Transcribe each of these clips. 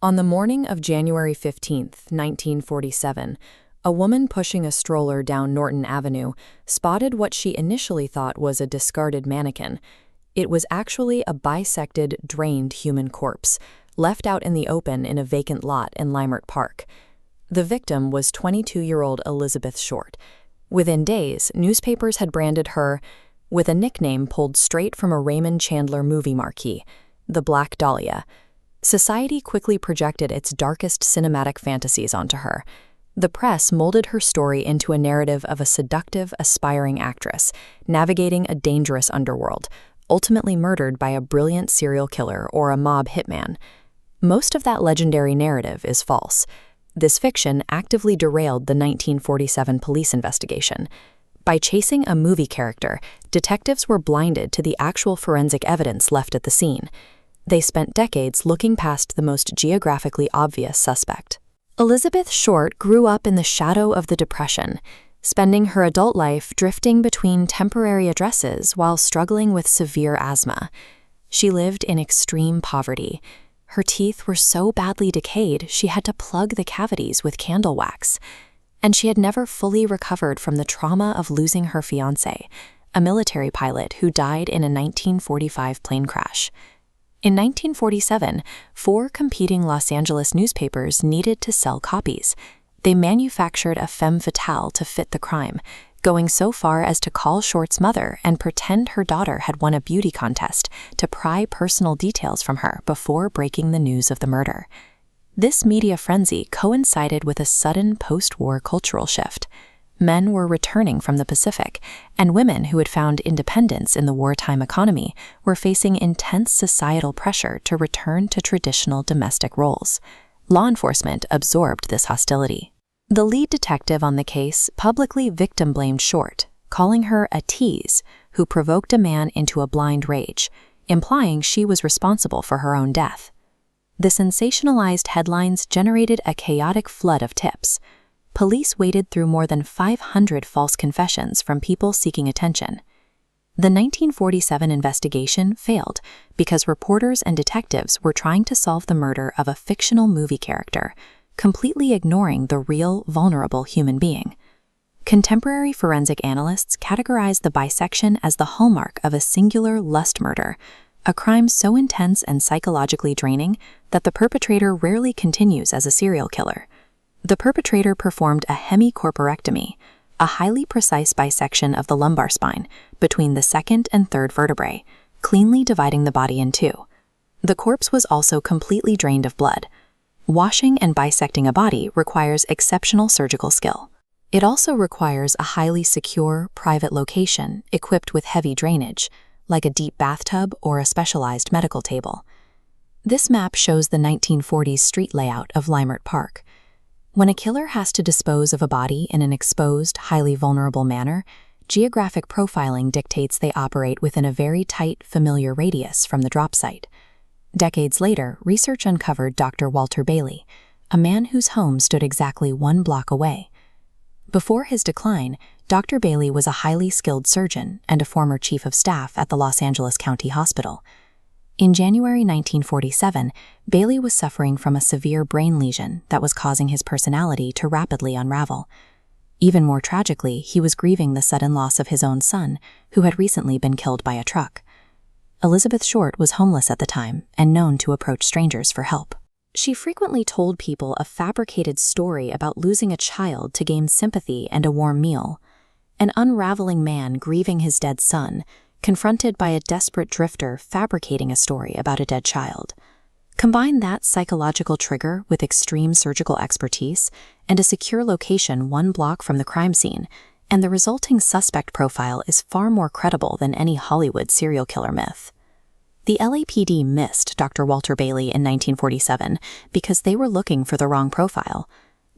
On the morning of January 15, 1947, a woman pushing a stroller down Norton Avenue spotted what she initially thought was a discarded mannequin. It was actually a bisected, drained human corpse, left out in the open in a vacant lot in Leimert Park. The victim was 22-year-old Elizabeth Short. Within days, newspapers had branded her with a nickname pulled straight from a Raymond Chandler movie marquee, the Black Dahlia. Society quickly projected its darkest cinematic fantasies onto her. The press molded her story into a narrative of a seductive, aspiring actress, navigating a dangerous underworld, ultimately murdered by a brilliant serial killer or a mob hitman. Most of that legendary narrative is false. This fiction actively derailed the 1947 police investigation. By chasing a movie character, detectives were blinded to the actual forensic evidence left at the scene. They spent decades looking past the most geographically obvious suspect. Elizabeth Short grew up in the shadow of the Depression, spending her adult life drifting between temporary addresses while struggling with severe asthma. She lived in extreme poverty. Her teeth were so badly decayed she had to plug the cavities with candle wax. And she had never fully recovered from the trauma of losing her fiancé, a military pilot who died in a 1945 plane crash. In 1947, 4 competing Los Angeles newspapers needed to sell copies. They manufactured a femme fatale to fit the crime, going so far as to call Short's mother and pretend her daughter had won a beauty contest to pry personal details from her before breaking the news of the murder. This media frenzy coincided with a sudden post-war cultural shift. Men were returning from the Pacific, and women who had found independence in the wartime economy were facing intense societal pressure to return to traditional domestic roles. Law enforcement absorbed this hostility. The lead detective on the case publicly victim-blamed Short, calling her a tease who provoked a man into a blind rage, implying she was responsible for her own death. The sensationalized headlines generated a chaotic flood of tips. Police waded through more than 500 false confessions from people seeking attention. The 1947 investigation failed because reporters and detectives were trying to solve the murder of a fictional movie character, completely ignoring the real, vulnerable human being. Contemporary forensic analysts categorized the bisection as the hallmark of a singular lust murder, a crime so intense and psychologically draining that the perpetrator rarely continues as a serial killer. The perpetrator performed a hemicorporectomy, a highly precise bisection of the lumbar spine between the second and third vertebrae, cleanly dividing the body in two. The corpse was also completely drained of blood. Washing and bisecting a body requires exceptional surgical skill. It also requires a highly secure, private location equipped with heavy drainage, like a deep bathtub or a specialized medical table. This map shows the 1940s street layout of Leimert Park. When a killer has to dispose of a body in an exposed, highly vulnerable manner, geographic profiling dictates they operate within a very tight, familiar radius from the drop site. Decades later, research uncovered Dr. Walter Bailey, a man whose home stood exactly 1 block away. Before his decline, Dr. Bailey was a highly skilled surgeon and a former chief of staff at the Los Angeles County Hospital. In January 1947, Bailey was suffering from a severe brain lesion that was causing his personality to rapidly unravel. Even more tragically, he was grieving the sudden loss of his own son, who had recently been killed by a truck. Elizabeth Short was homeless at the time and known to approach strangers for help. She frequently told people a fabricated story about losing a child to gain sympathy and a warm meal. An unraveling man grieving his dead son, confronted by a desperate drifter fabricating a story about a dead child. Combine that psychological trigger with extreme surgical expertise and a secure location 1 block from the crime scene, and the resulting suspect profile is far more credible than any Hollywood serial killer myth. The LAPD missed Dr. Walter Bailey in 1947 because they were looking for the wrong profile.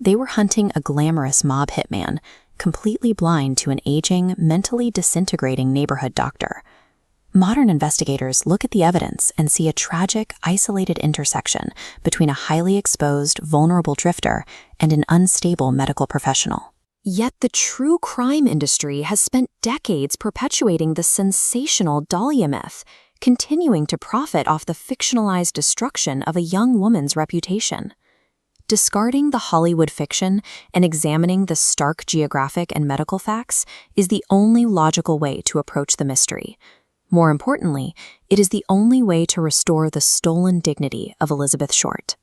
They were hunting a glamorous mob hitman, completely blind to an aging, mentally disintegrating neighborhood doctor. Modern investigators look at the evidence and see a tragic, isolated intersection between a highly exposed, vulnerable drifter and an unstable medical professional. Yet the true crime industry has spent decades perpetuating the sensational Dahlia myth, continuing to profit off the fictionalized destruction of a young woman's reputation. Discarding the Hollywood fiction and examining the stark geographic and medical facts is the only logical way to approach the mystery. More importantly, it is the only way to restore the stolen dignity of Elizabeth Short.